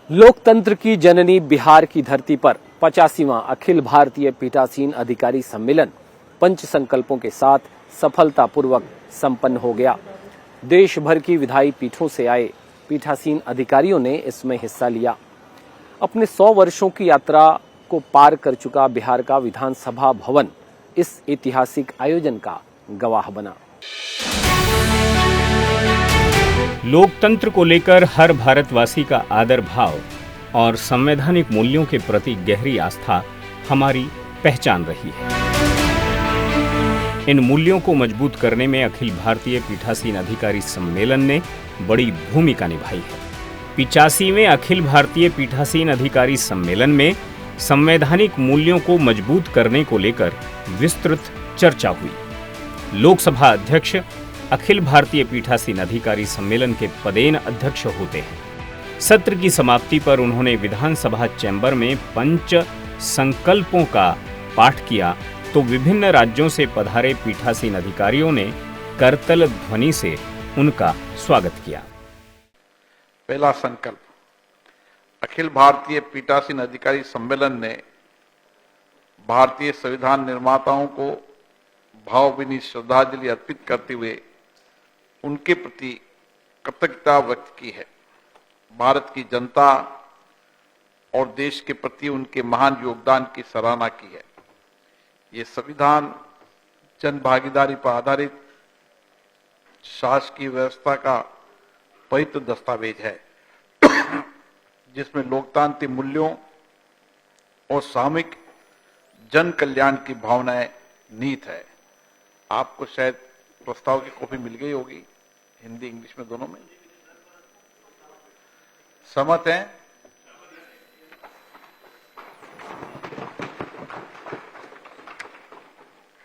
लोकतंत्र की जननी बिहार की धरती पर 85वां अखिल भारतीय पीठासीन अधिकारी सम्मेलन पंच संकल्पों के साथ सफलतापूर्वक संपन्न हो गया। देश भर की विधायी पीठों से आए पीठासीन अधिकारियों ने इसमें हिस्सा लिया। अपने 100 वर्षों की यात्रा को पार कर चुका बिहार का विधानसभा भवन इस ऐतिहासिक आयोजन का गवाह बना। लोकतंत्र को लेकर हर भारतवासी का आदर भाव और संवैधानिक मूल्यों के प्रति गहरी आस्था हमारी पहचान रही है। इन मूल्यों को मजबूत करने में अखिल भारतीय पीठासीन अधिकारी सम्मेलन ने बड़ी भूमिका निभाई है। 85वें अखिल भारतीय पीठासीन अधिकारी सम्मेलन में संवैधानिक मूल्यों को मजबूत करने को लेकर विस्तृत चर्चा हुई। लोकसभा अध्यक्ष अखिल भारतीय पीठासीन अधिकारी सम्मेलन के पदेन अध्यक्ष होते हैं। सत्र की समाप्ति पर उन्होंने विधानसभा चैम्बर में पंच संकल्पों का पाठ किया तो विभिन्न राज्यों से पधारे पीठासीन अधिकारियों ने करतल ध्वनि से उनका स्वागत किया। पहला संकल्प, अखिल भारतीय पीठासीन अधिकारी सम्मेलन ने भारतीय संविधान निर्माताओं को भावभीनी श्रद्धांजलि अर्पित करते हुए उनके प्रति कृतज्ञता व्यक्त की है। भारत की जनता और देश के प्रति उनके महान योगदान की सराहना की है। ये संविधान जन भागीदारी पर आधारित शासकीय व्यवस्था का पवित्र दस्तावेज है जिसमें लोकतांत्रिक मूल्यों और सामूहिक जन कल्याण की भावनाएं निहित है। आपको शायद प्रस्ताव की कॉपी मिल गई होगी, हिंदी इंग्लिश में दोनों में। सहमत हैं?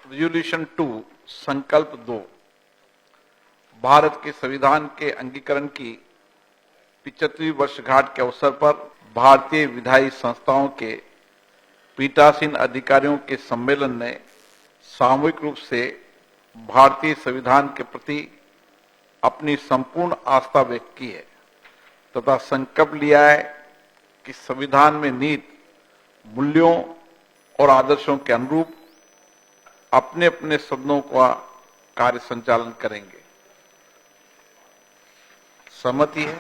रेजोल्यूशन 2 संकल्प 2 भारत के संविधान के अंगीकरण की 75वीं वर्षगांठ के अवसर पर भारतीय विधायी संस्थाओं के पीठासीन अधिकारियों के सम्मेलन ने सामूहिक रूप से भारतीय संविधान के प्रति अपनी संपूर्ण आस्था व्यक्त की है तथा संकल्प लिया है कि संविधान में निहित मूल्यों और आदर्शों के अनुरूप अपने अपने सदनों का कार्य संचालन करेंगे। सहमति है?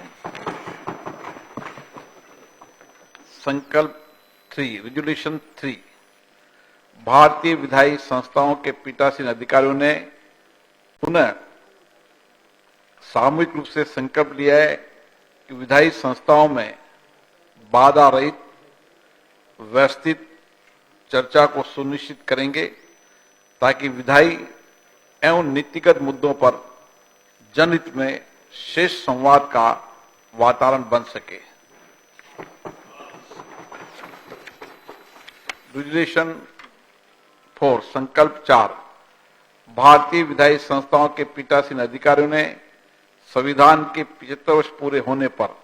संकल्प 3 रेजोल्यूशन 3 भारतीय विधायी संस्थाओं के पीठासीन अधिकारियों ने पुनः सामूहिक रूप से संकल्प लिया है कि विधायी संस्थाओं में बाधा रहित व्यवस्थित चर्चा को सुनिश्चित करेंगे ताकि विधायी एवं नीतिगत मुद्दों पर जनहित में श्रेष्ठ संवाद का वातावरण बन सके। रेजोल्यूशन 4 संकल्प 4 भारतीय विधायी संस्थाओं के पीठासीन अधिकारियों ने संविधान के 75 वर्ष पूरे होने पर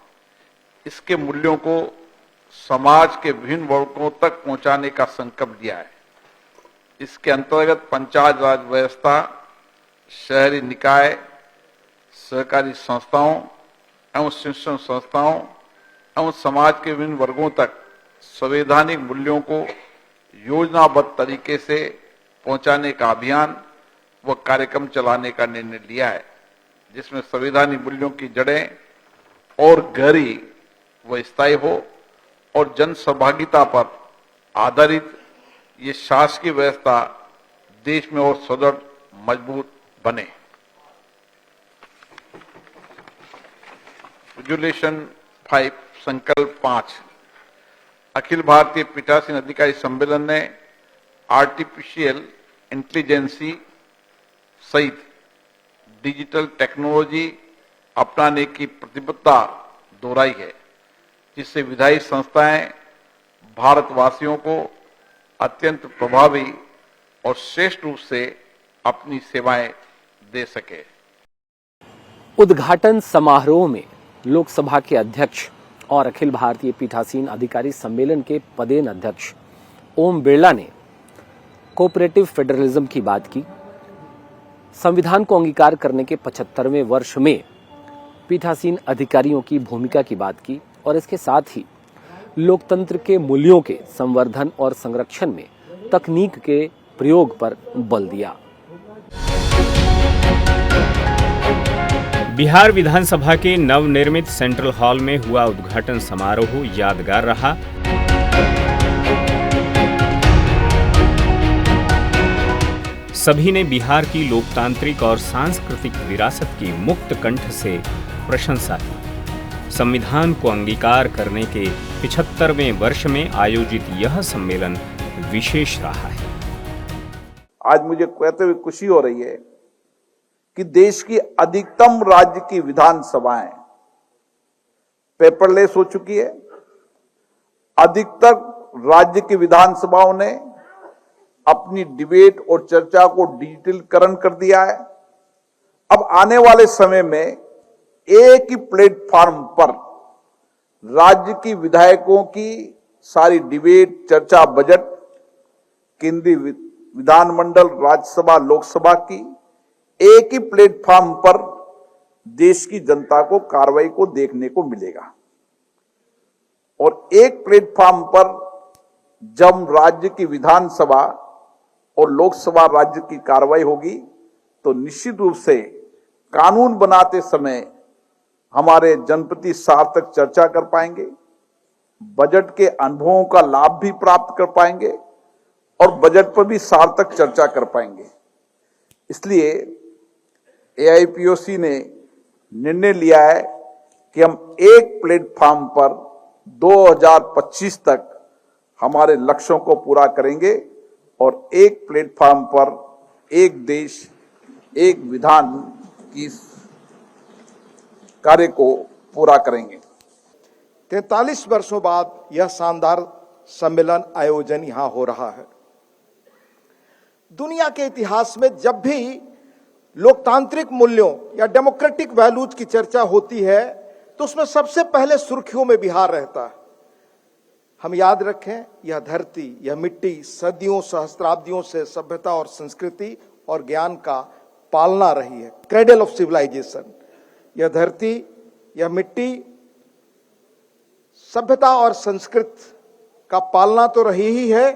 इसके मूल्यों को समाज के विभिन्न वर्गों तक पहुंचाने का संकल्प लिया है। इसके अंतर्गत पंचायत राज व्यवस्था, शहरी निकाय, सहकारी संस्थाओं एवं शिक्षण संस्थाओं एवं समाज के विभिन्न वर्गों तक संवैधानिक मूल्यों को योजनाबद्ध तरीके से पहुंचाने का अभियान व कार्यक्रम चलाने का निर्णय लिया है जिसमें संवैधानिक मूल्यों की जड़ें और गहरी व स्थायी हो और जन सहभागिता पर आधारित ये शासकीय व्यवस्था देश में और सुदृढ़ मजबूत बने। रेजोल्यूशन 5 संकल्प 5 अखिल भारतीय पीठासीन अधिकारी सम्मेलन ने आर्टिफिशियल इंटेलिजेंसी सहित डिजिटल टेक्नोलॉजी अपनाने की प्रतिबद्धता दोहराई है जिससे विधायी संस्थाएं भारतवासियों को अत्यंत प्रभावी और श्रेष्ठ रूप से अपनी सेवाएं दे सके। उद्घाटन समारोह में लोकसभा के अध्यक्ष और अखिल भारतीय पीठासीन अधिकारी सम्मेलन के पदेन अध्यक्ष ओम बिरला ने कोऑपरेटिव फेडरलिज्म की बात की। संविधान को अंगीकार करने के 75वें वर्ष में पीठासीन अधिकारियों की भूमिका की बात की और इसके साथ ही लोकतंत्र के मूल्यों के संवर्धन और संरक्षण में तकनीक के प्रयोग पर बल दिया। बिहार विधानसभा के नवनिर्मित सेंट्रल हॉल में हुआ उद्घाटन समारोह यादगार रहा। सभी ने बिहार की लोकतांत्रिक और सांस्कृतिक विरासत की मुक्त कंठ से प्रशंसा की। संविधान को अंगीकार करने के 75वें वर्ष में आयोजित यह सम्मेलन विशेष रहा है। आज मुझे कहते हुए खुशी हो रही है कि देश की अधिकतम राज्य की विधानसभाएं पेपरलेस हो चुकी है। अधिकतर राज्य की विधानसभाओं ने अपनी डिबेट और चर्चा को डिजिटलीकरण कर दिया है। अब आने वाले समय में एक ही प्लेटफॉर्म पर राज्य की विधायकों की सारी डिबेट, चर्चा, बजट, केंद्रीय विधानमंडल, राज्यसभा, लोकसभा की एक ही प्लेटफॉर्म पर देश की जनता को कार्रवाई को देखने को मिलेगा। और एक प्लेटफॉर्म पर जब राज्य की विधानसभा और लोकसभा राज्य की कार्रवाई होगी तो निश्चित रूप से कानून बनाते समय हमारे जनप्रति सार्थक चर्चा कर पाएंगे, बजट के अनुभवों का लाभ भी प्राप्त कर पाएंगे और बजट पर भी सार्थक चर्चा कर पाएंगे। इसलिए एआईपीओसी ने निर्णय लिया है कि हम एक प्लेटफॉर्म पर 2025 तक हमारे लक्ष्यों को पूरा करेंगे और एक प्लेटफॉर्म पर एक देश एक विधान की कार्य को पूरा करेंगे। 43 वर्षों बाद यह शानदार सम्मेलन आयोजन यहां हो रहा है। दुनिया के इतिहास में जब भी लोकतांत्रिक मूल्यों या डेमोक्रेटिक वैल्यूज की चर्चा होती है तो उसमें सबसे पहले सुर्खियों में बिहार रहता है। हम याद रखें, यह धरती, यह मिट्टी सदियों सहस्त्राब्दियों से सभ्यता और संस्कृति और ज्ञान का पालना रही है, क्रेडल ऑफ सिविलाइजेशन। यह धरती, यह मिट्टी सभ्यता और संस्कृति का पालना तो रही ही है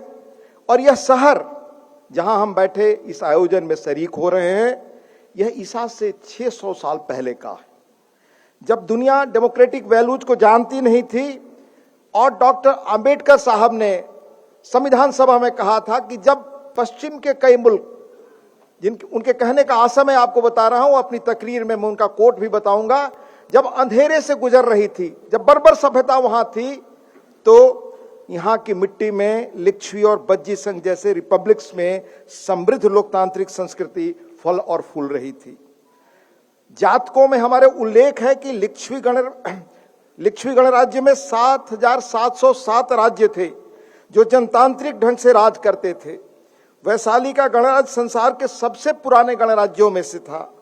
और यह शहर जहां हम बैठे इस आयोजन में शरीक हो रहे हैं, यह ईसा से 600 साल पहले का है, जब दुनिया डेमोक्रेटिक वैल्यूज को जानती नहीं थी और डॉक्टर अंबेडकर साहब ने संविधान सभा में कहा था कि जब पश्चिम के कई मुल्क, जिनके उनके कहने का आशय मैं आपको बता रहा हूं, अपनी तकरीर में मैं उनका कोट भी बताऊंगा, जब अंधेरे से गुजर रही थी, जब बर्बर सभ्यता वहां थी, तो यहां की मिट्टी में लिच्छवी और बज्जी संघ जैसे रिपब्लिक्स में समृद्ध लोकतांत्रिक संस्कृति फल और फूल रही थी। जातकों में हमारे उल्लेख है कि लिच्छवी गणराज्य में 7,707 राज्य थे जो जनतांत्रिक ढंग से राज करते थे। वैशाली का गणराज्य संसार के सबसे पुराने गणराज्यों में से था।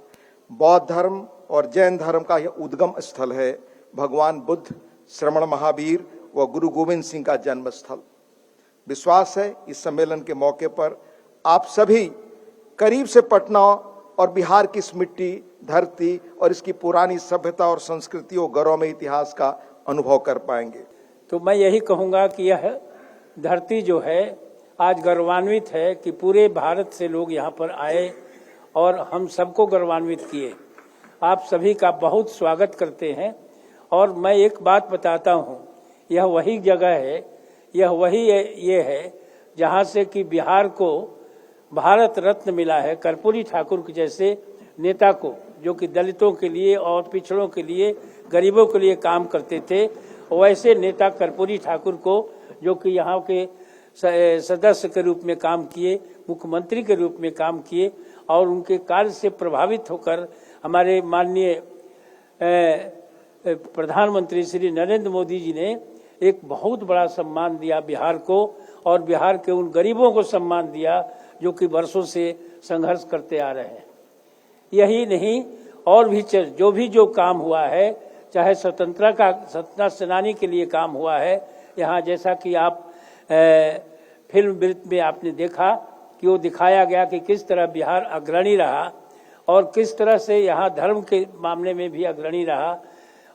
बौद्ध धर्म और जैन धर्म का यह उद्गम स्थल है। भगवान बुद्ध, श्रमण महावीर व गुरु गोविंद सिंह का जन्म स्थल। विश्वास है इस सम्मेलन के मौके पर आप सभी करीब से पटना और बिहार की इस मिट्टी, धरती और इसकी पुरानी सभ्यता और संस्कृति और गौरवमय इतिहास का अनुभव कर पाएंगे। तो मैं यही कहूंगा कि यह धरती जो है आज गौरवान्वित है कि पूरे भारत से लोग यहाँ पर आए और हम सबको गौरवान्वित किए। आप सभी का बहुत स्वागत करते हैं। और मैं एक बात बताता हूँ, यह वही जगह है, यह वही ये है जहाँ से कि बिहार को भारत रत्न मिला है। कर्पूरी ठाकुर के जैसे नेता को, जो कि दलितों के लिए और पिछड़ों के लिए, गरीबों के लिए काम करते थे, वैसे नेता कर्पूरी ठाकुर को, जो कि यहाँ के सदस्य के रूप में काम किए, मुख्यमंत्री के रूप में काम किए और उनके कार्य से प्रभावित होकर हमारे माननीय प्रधानमंत्री श्री नरेंद्र मोदी जी ने एक बहुत बड़ा सम्मान दिया बिहार को और बिहार के उन गरीबों को सम्मान दिया जो कि वर्षों से संघर्ष करते आ रहे हैं। यही नहीं, और भी जो काम हुआ है, चाहे स्वतंत्रता सेनानी के लिए काम हुआ है यहाँ, जैसा कि आप फिल्म वृत्त में आपने देखा कि वो दिखाया गया कि किस तरह बिहार अग्रणी रहा और किस तरह से यहाँ धर्म के मामले में भी अग्रणी रहा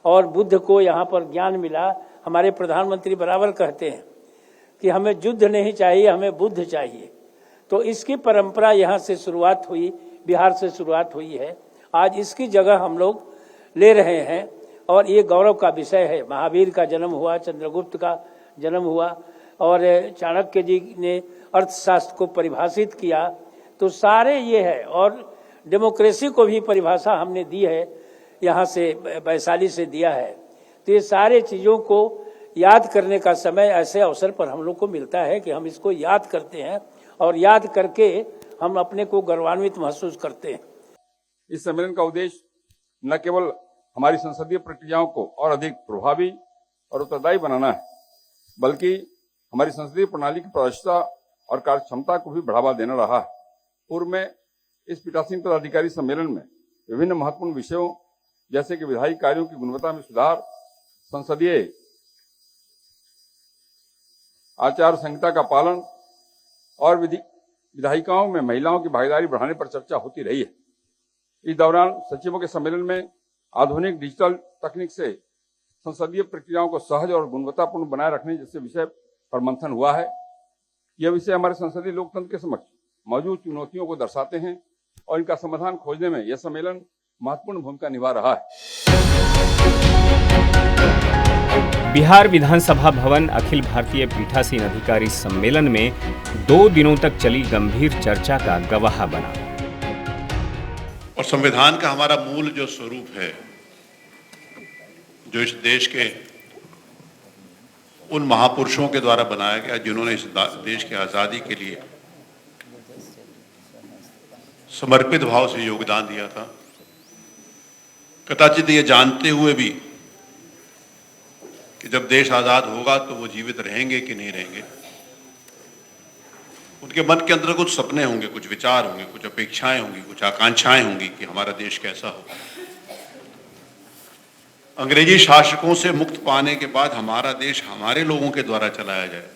और बुद्ध को यहाँ पर ज्ञान मिला। हमारे प्रधानमंत्री बराबर कहते हैं कि हमें युद्ध नहीं चाहिए, हमें बुद्ध चाहिए। तो इसकी परंपरा यहाँ से शुरुआत हुई, बिहार से शुरुआत हुई है। आज इसकी जगह हम लोग ले रहे हैं और ये गौरव का विषय है। महावीर का जन्म हुआ, चंद्रगुप्त का जन्म हुआ और चाणक्य जी ने अर्थशास्त्र को परिभाषित किया। तो सारे ये है और डेमोक्रेसी को भी परिभाषा हमने दी है, यहाँ से वैशाली से दिया है। तो ये सारे चीज़ों को याद करने का समय ऐसे अवसर पर हम लोग को मिलता है कि हम इसको याद करते हैं और याद करके हम अपने को गौरवान्वित महसूस करते हैं। इस सम्मेलन का उद्देश्य न केवल हमारी संसदीय प्रक्रियाओं को और अधिक प्रभावी और उत्तरदायी बनाना है, बल्कि हमारी संसदीय प्रणाली की पारदर्शिता और कार्यक्षमता को भी बढ़ावा देना रहा है। पूर्व में इस पीठासीन पदाधिकारी सम्मेलन में विभिन्न महत्वपूर्ण विषयों जैसे कि विधायी कार्यों की गुणवत्ता में सुधार, संसदीय आचार संहिता का पालन और विधायिकाओं में महिलाओं की भागीदारी बढ़ाने पर चर्चा होती रही है। इस दौरान सचिवों के सम्मेलन में आधुनिक डिजिटल तकनीक से संसदीय प्रक्रियाओं को सहज और गुणवत्तापूर्ण बनाए रखने जैसे विषय पर मंथन हुआ है। यह विषय हमारे संसदीय लोकतंत्र के समक्ष मौजूद चुनौतियों को दर्शाते हैं और इनका समाधान खोजने में यह सम्मेलन महत्वपूर्ण भूमिका निभा रहा है। बिहार विधानसभा भवन अखिल भारतीय पीठासीन अधिकारी सम्मेलन में 2 दिनों तक चली गंभीर चर्चा का गवाह बना। और संविधान का हमारा मूल जो स्वरूप है, जो इस देश के उन महापुरुषों के द्वारा बनाया गया जिन्होंने इस देश की आज़ादी के लिए समर्पित भाव से योगदान दिया था, कदाचित ये जानते हुए भी कि जब देश आज़ाद होगा तो वो जीवित रहेंगे कि नहीं रहेंगे, उनके मन के अंदर कुछ सपने होंगे, कुछ विचार होंगे, कुछ अपेक्षाएं होंगी, कुछ आकांक्षाएं होंगी कि हमारा देश कैसा हो। अंग्रेजी शासकों से मुक्त पाने के बाद हमारा देश हमारे लोगों के द्वारा चलाया जाए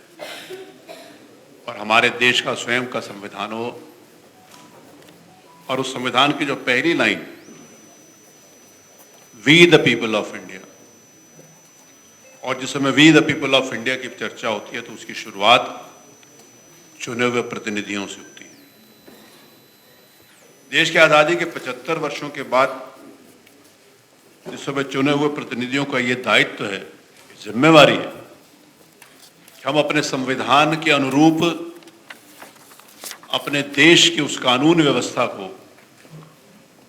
और हमारे देश का स्वयं का संविधान हो। और उस संविधान की जो पहली line we the people of India, और जिस समय we the people of India की चर्चा होती है तो उसकी शुरुआत चुने हुए प्रतिनिधियों से होती है। देश की आज़ादी के 75 वर्षों के बाद जिस समय चुने हुए प्रतिनिधियों का ये दायित्व है, जिम्मेवारी है कि हम अपने संविधान के अनुरूप अपने देश की उस कानून व्यवस्था को,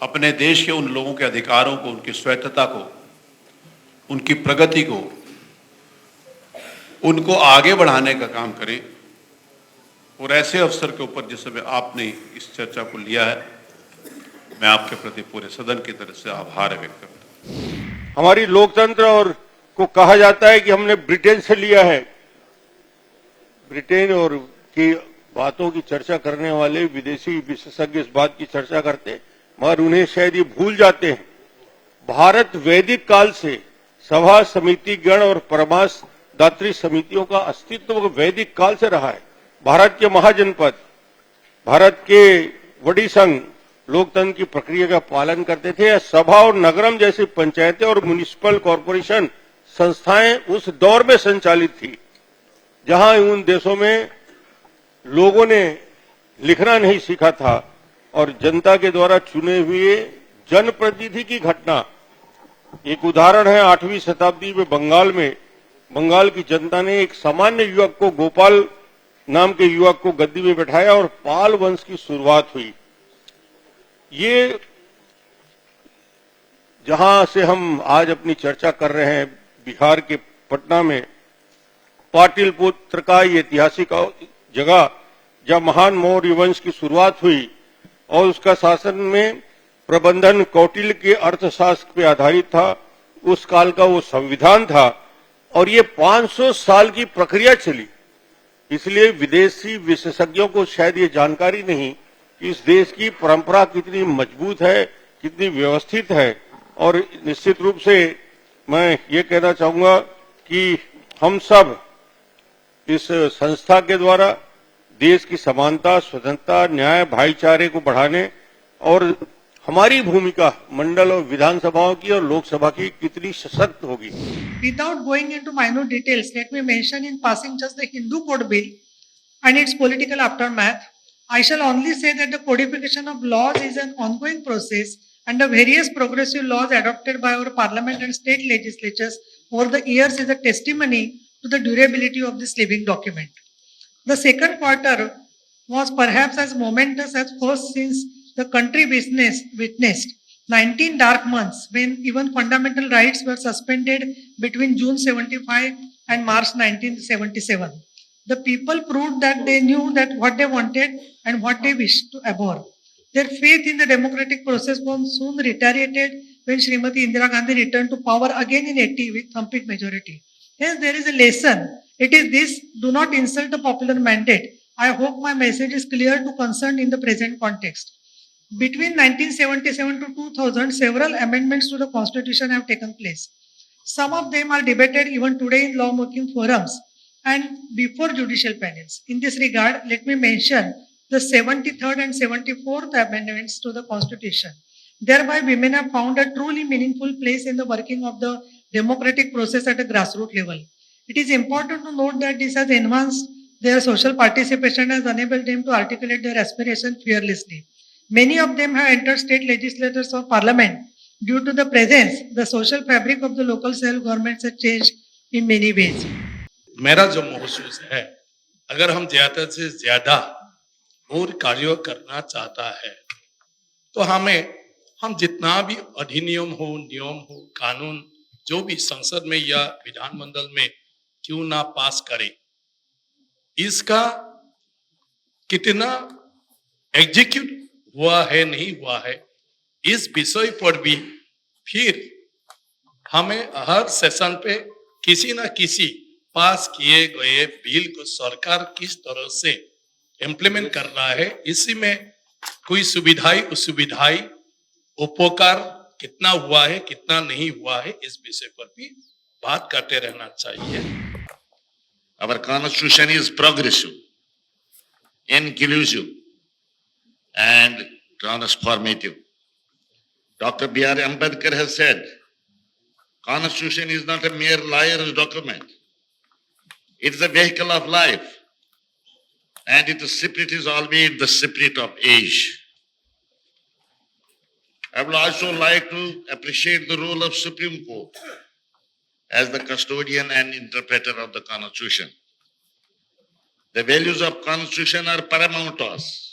अपने देश के उन लोगों के अधिकारों को, उनकी स्वायत्तता को, उनकी प्रगति को, उनको आगे बढ़ाने का काम करें। और ऐसे अवसर के ऊपर जिस समय आपने इस चर्चा को लिया है, मैं आपके प्रति पूरे सदन की तरफ से आभार व्यक्त करता हूं। हमारी लोकतंत्र और को कहा जाता है कि हमने ब्रिटेन से लिया है। ब्रिटेन और की बातों की चर्चा करने वाले विदेशी विशेषज्ञ इस बात की चर्चा करते हैं, मगर उन्हें शायद ये भूल जाते हैं भारत वैदिक काल से सभा, समिति, गण और परमास दात्री समितियों का अस्तित्व वैदिक काल से रहा है। भारत के महाजनपद, भारत के वडी संघ लोकतंत्र की प्रक्रिया का पालन करते थे। सभा और नगरम जैसी पंचायतें और म्युनिसिपल कॉरपोरेशन संस्थाएं उस दौर में संचालित थी जहां उन देशों में लोगों ने लिखना नहीं सीखा था और जनता के द्वारा चुने हुए जनप्रतिनिधि की घटना। एक उदाहरण है 8वीं शताब्दी में बंगाल की जनता ने एक सामान्य युवक को, गोपाल नाम के युवक को गद्दी में बैठाया और पाल वंश की शुरुआत हुई। ये जहां से हम आज अपनी चर्चा कर रहे हैं, बिहार के पटना में पाटलिपुत्र का ये ऐतिहासिक जगह जब महान मौर्य वंश की शुरुआत हुई और उसका शासन में प्रबंधन कौटिल्य के अर्थशास्त्र पे आधारित था। उस काल का वो संविधान था और ये 500 साल की प्रक्रिया चली। इसलिए विदेशी विशेषज्ञों को शायद ये जानकारी नहीं कि इस देश की परंपरा कितनी मजबूत है, कितनी व्यवस्थित है। और निश्चित रूप से मैं ये कहना चाहूंगा कि हम सब इस संस्था के द्वारा देश की समानता, स्वतंत्रता, न्याय, भाईचारे को बढ़ाने और हमारी भूमिका मंडल और विधानसभाओं की और लोकसभा की कितनी सशक्त होगी। Without going into minute details, let me mention in passing just the Hindu Code Bill and its political aftermath. I shall only say that the codification of laws is an ongoing process, and the various progressive laws adopted by our parliament and state legislatures over the years is a testimony to the durability of this living document. The second quarter was perhaps as momentous as first, since the country witnessed 19 dark months when even fundamental rights were suspended between June 75 and March 1977. The people proved that they knew that what they wanted and what they wished to abhor. Their faith in the democratic process was soon reiterated when Srimati Indira Gandhi returned to power again in 80 with thumping majority. Hence, there is a lesson. It is this: do not insult the popular mandate. I hope my message is clear to concerned in the present context. Between 1977 to 2000, several amendments to the Constitution have taken place. Some of them are debated even today in law-making forums and before judicial panels. In this regard, let me mention the 73rd and 74th amendments to the Constitution. Thereby, women have found a truly meaningful place in the working of the democratic process at a grassroots level. It is important to note that this has enhanced their social participation and has enabled them to articulate their aspirations fearlessly. Many of them have entered state legislatures or parliament. Due to the presence, the social fabric of the local self-governments has changed in many ways. मेरा जो महसूस है, अगर हम ज्यादा से ज्यादा और कार्य करना चाहता है तो हम जितना भी अधिनियम हो, नियम हो, कानून जो भी संसद में या विधानमंडल में क्यों ना पास करें, इसका कितना एग्जीक्यूट हुआ है, नहीं हुआ है, इस विषय पर भी फिर हमें हर सेशन पे किसी ना किसी पास किए गए बिल को सरकार किस तरह से इम्प्लीमेंट कर रहा है, इसी में कोई सुविधाएं असुविधाएं उपकार कितना हुआ है, कितना नहीं हुआ है, इस विषय पर भी बात करते रहना चाहिए। Our constitution is progressive, inclusive and transformative. Dr. B.R. Ambedkar has said, Constitution is not a mere liar's document. It is a vehicle of life, and its spirit is always the spirit of age. I would also like to appreciate the role of Supreme Court as the custodian and interpreter of the Constitution. The values of Constitution are paramount to us.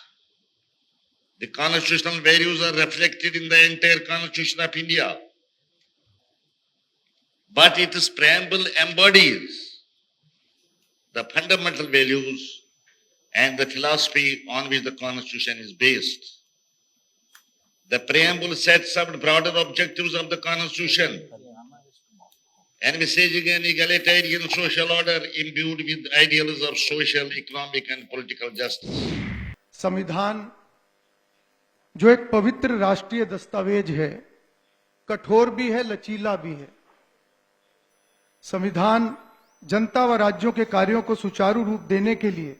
The constitutional values are reflected in the entire Constitution of India. But its preamble embodies the fundamental values and the philosophy on which the Constitution is based. The preamble sets out broader objectives of the Constitution, envisaging an egalitarian social order imbued with ideals of social, economic and political justice. संविधान जो एक पवित्र राष्ट्रीय दस्तावेज है, कठोर भी है, लचीला भी है। संविधान जनता व राज्यों के कार्यों को सुचारू रूप देने के लिए,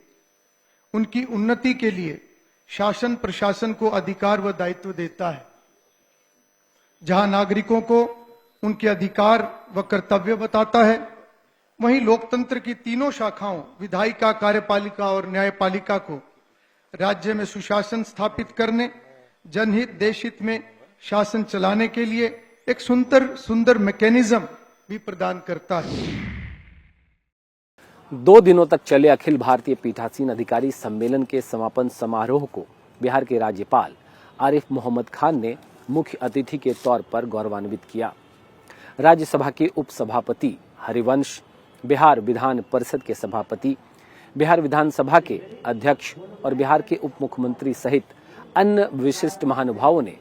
उनकी उन्नति के लिए शासन प्रशासन को अधिकार व दायित्व देता है। जहां नागरिकों को उनके अधिकार व कर्तव्य बताता है, वहीं लोकतंत्र की तीनों शाखाओं विधायिका, कार्यपालिका और न्यायपालिका को राज्य में सुशासन स्थापित करने, जनहित देशहित में शासन चलाने के लिए एक सुंदर मैकेनिज्म भी प्रदान करता है। 2 दिनों तक चले अखिल भारतीय पीठासीन अधिकारी सम्मेलन के समापन समारोह को बिहार के राज्यपाल आरिफ मोहम्मद खान ने मुख्य अतिथि के तौर पर गौरवान्वित किया। राज्यसभा के उपसभापति हरिवंश, बिहार विधान परिषद के सभापति, बिहार विधानसभा के अध्यक्ष और बिहार के उप मुख्यमंत्री सहित अन्य विशिष्ट महानुभावों ने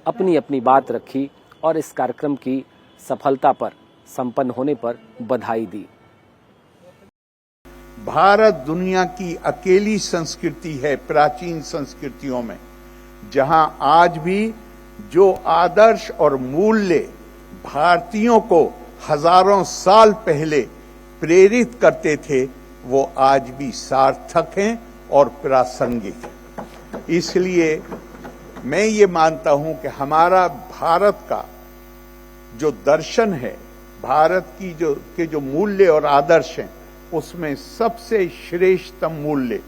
अपनी अपनी बात रखी और इस कार्यक्रम की सफलता पर संपन्न होने पर बधाई दी। भारत दुनिया की अकेली संस्कृति है प्राचीन संस्कृतियों में, जहां आज भी जो आदर्श और मूल्य भारतीयों को हजारों साल पहले प्रेरित करते थे, वो आज भी सार्थक हैं और प्रासंगिक हैं। इसलिए मैं ये मानता हूं कि हमारा भारत का जो दर्शन है, भारत की जो मूल्य और आदर्श हैं, उसमें सबसे श्रेष्ठतम मूल्य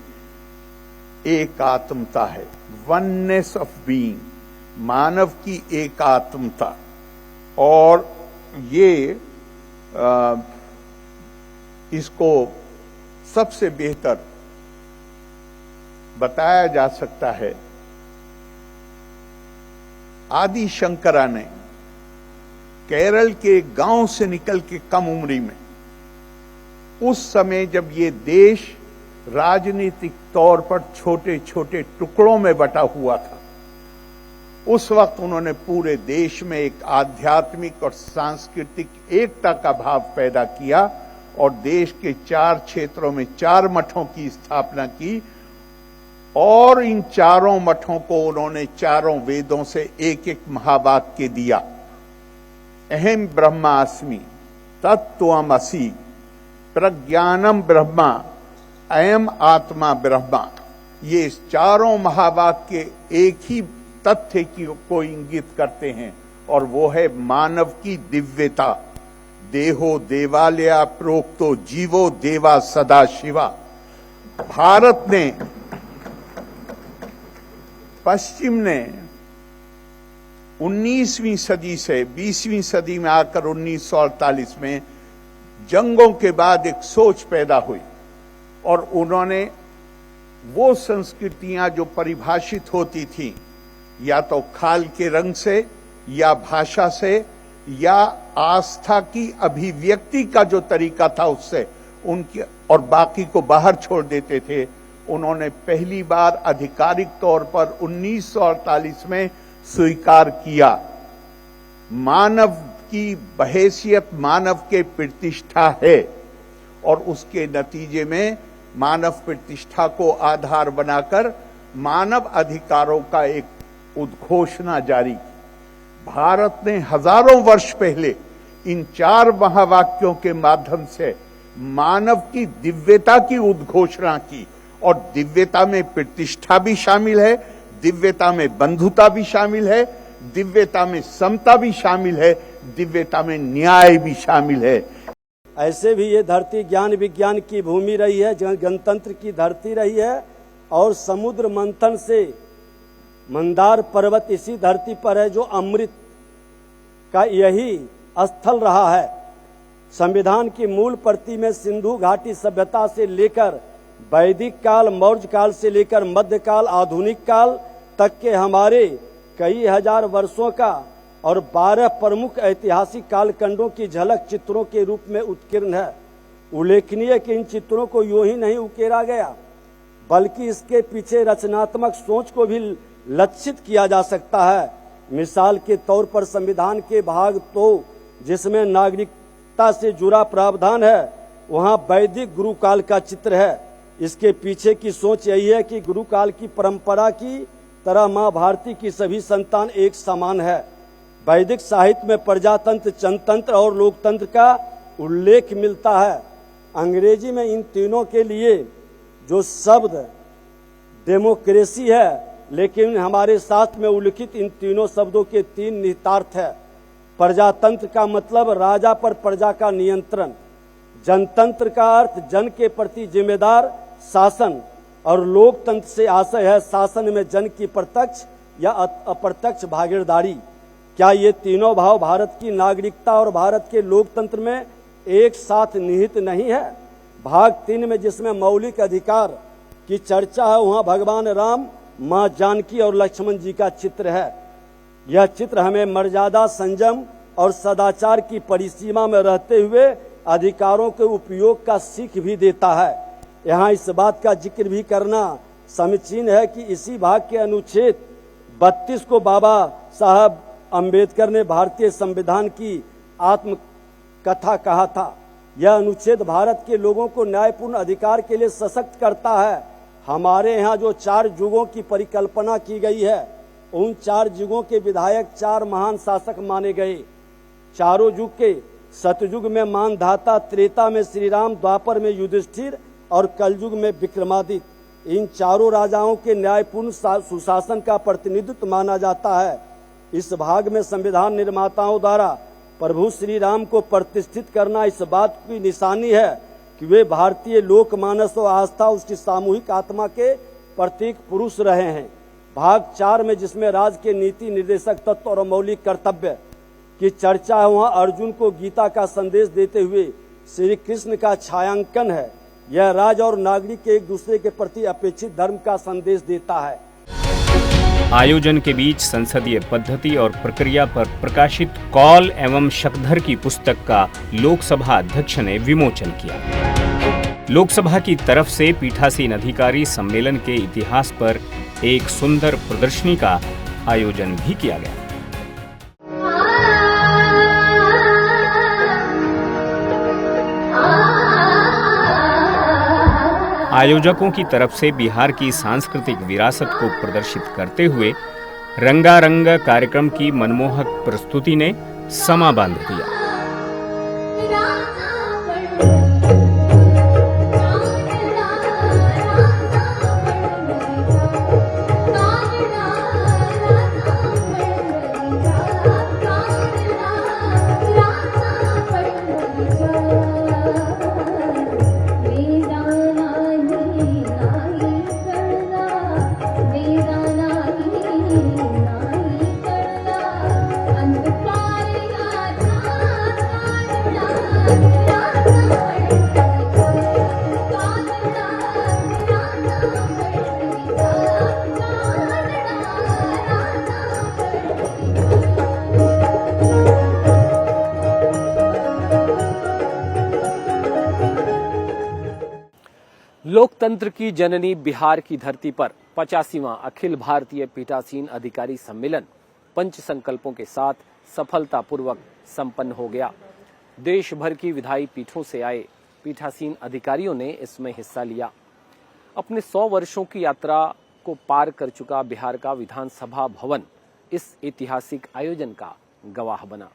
एकात्मता है, वननेस ऑफ बीइंग, मानव की एकात्मता। और ये इसको सबसे बेहतर बताया जा सकता है। आदि शंकरा ने केरल के गांव से निकल के कम उम्री में, उस समय जब ये देश राजनीतिक तौर पर छोटे छोटे टुकड़ों में बटा हुआ था, उस वक्त उन्होंने पूरे देश में एक आध्यात्मिक और सांस्कृतिक एकता का भाव पैदा किया और देश के 4 क्षेत्रों में 4 मठों की स्थापना की। और इन 4 मठों को उन्होंने 4 वेदों से एक एक महावाक्य दिया। अहम ब्रह्मास्मि तत्त्वमसि प्रज्ञानम ब्रह्मा अयम आत्मा ब्रह्मा। ये 4 महावाक्य एक ही तथ्य को इंगित करते हैं और वो है मानव की दिव्यता। देहो देवालया प्रोक्तो जीवो देवा सदा शिवा। भारत ने, पश्चिम ने 19वीं सदी से 20वीं सदी में आकर 1948 में जंगों के बाद एक सोच पैदा हुई और उन्होंने वो संस्कृतियां जो परिभाषित होती थी या तो खाल के रंग से या भाषा से या आस्था की अभिव्यक्ति का जो तरीका था उससे, उनके और बाकी को बाहर छोड़ देते थे, उन्होंने पहली बार आधिकारिक तौर पर 1948 में स्वीकार किया। मानव की बहैसियत मानव के प्रतिष्ठा है और उसके नतीजे में मानव प्रतिष्ठा को आधार बनाकर मानव अधिकारों का एक उद्घोषणा जारी की। भारत ने हजारों वर्ष पहले इन 4 महावाक्यों के माध्यम से मानव की दिव्यता की उद्घोषणा की और दिव्यता में प्रतिष्ठा भी शामिल है, दिव्यता में बंधुता भी शामिल है, दिव्यता में समता भी शामिल है, दिव्यता में न्याय भी शामिल है। ऐसे भी ये धरती ज्ञान विज्ञान की भूमि रही है, गणतंत्र की धरती रही है और समुद्र मंथन से मंदार पर्वत इसी धरती पर है जो अमृत का यही स्थल रहा है। संविधान की मूल प्रति में सिंधु घाटी सभ्यता से लेकर वैदिक काल, मौर्य काल से लेकर मध्यकाल, आधुनिक काल तक के हमारे कई हजार वर्षों का और 12 प्रमुख ऐतिहासिक कालखंडों की झलक चित्रों के रूप में उत्कीर्ण है। उल्लेखनीय कि इन चित्रों को यूं ही नहीं उकेरा गया, बल्कि इसके पीछे रचनात्मक सोच को भी लक्षित किया जा सकता है। मिसाल के तौर पर संविधान के भाग 2 जिसमें नागरिकता से जुड़ा प्रावधान है, वहां वैदिक गुरुकाल का चित्र है। इसके पीछे की सोच यही है कि गुरुकाल की परंपरा की तरह मां भारती की सभी संतान एक समान है। वैदिक साहित्य में प्रजातंत्र, जनतंत्र और लोकतंत्र का उल्लेख मिलता है। अंग्रेजी में इन तीनों के लिए जो शब्द डेमोक्रेसी है, लेकिन हमारे शास्त्र में उल्लिखित इन तीनों शब्दों के 3 निहितार्थ है। प्रजातंत्र का मतलब राजा पर प्रजा का नियंत्रण, जनतंत्र का अर्थ जन के प्रति जिम्मेदार शासन और लोकतंत्र से आशय है शासन में जन की प्रत्यक्ष या अप्रत्यक्ष भागीदारी। क्या ये तीनों भाव भारत की नागरिकता और भारत के लोकतंत्र में एक साथ निहित नहीं है? भाग 3 में जिसमें मौलिक अधिकार की चर्चा है, वहां भगवान राम, मां जानकी और लक्ष्मण जी का चित्र है। यह चित्र हमें मर्यादा, संयम और सदाचार की परिसीमा में रहते हुए अधिकारों के उपयोग का सीख भी देता है। यहाँ इस बात का जिक्र भी करना समीचीन है कि इसी भाग के अनुच्छेद 32 को बाबा साहब अंबेडकर ने भारतीय संविधान की आत्मकथा कहा था। यह अनुच्छेद भारत के लोगों को न्यायपूर्ण अधिकार के लिए सशक्त करता है। हमारे यहाँ जो 4 युगों की परिकल्पना की गई है, उन 4 युगों के विधायक 4 महान शासक माने गए। चारों युग के सतयुग में मानधाता, त्रेता में श्री राम, द्वापर में युधिष्ठिर और कलयुग में विक्रमादित्य। इन चारों राजाओं के न्यायपूर्ण सुशासन का प्रतिनिधित्व माना जाता है। इस भाग में संविधान निर्माताओं द्वारा प्रभु श्री राम को प्रतिष्ठित करना इस बात की निशानी है कि वे भारतीय लोकमानस और आस्था उसकी सामूहिक आत्मा के प्रतीक पुरुष रहे हैं। भाग 4 में जिसमें राज्य के नीति निर्देशक तत्व और मौलिक कर्तव्य की चर्चा है, वहाँ अर्जुन को गीता का संदेश देते हुए श्री कृष्ण का छायांकन है। यह राज और नागरिक के एक दूसरे के प्रति अपेक्षित धर्म का संदेश देता है। आयोजन के बीच संसदीय पद्धति और प्रक्रिया पर प्रकाशित कौल एवं शक्धर की पुस्तक का लोकसभा अध्यक्ष ने विमोचन किया। लोकसभा की तरफ से पीठासीन अधिकारी सम्मेलन के इतिहास पर एक सुंदर प्रदर्शनी का आयोजन भी किया गया। आयोजकों की तरफ से बिहार की सांस्कृतिक विरासत को प्रदर्शित करते हुए रंगारंग कार्यक्रम की मनमोहक प्रस्तुति ने समा बांध दिया। लोकतंत्र की जननी बिहार की धरती पर 85वां अखिल भारतीय पीठासीन अधिकारी सम्मेलन पंच संकल्पों के साथ सफलतापूर्वक संपन्न हो गया। देश भर की विधायी पीठों से आए पीठासीन अधिकारियों ने इसमें हिस्सा लिया। अपने 100 वर्षों की यात्रा को पार कर चुका बिहार का विधानसभा भवन इस ऐतिहासिक आयोजन का गवाह बना।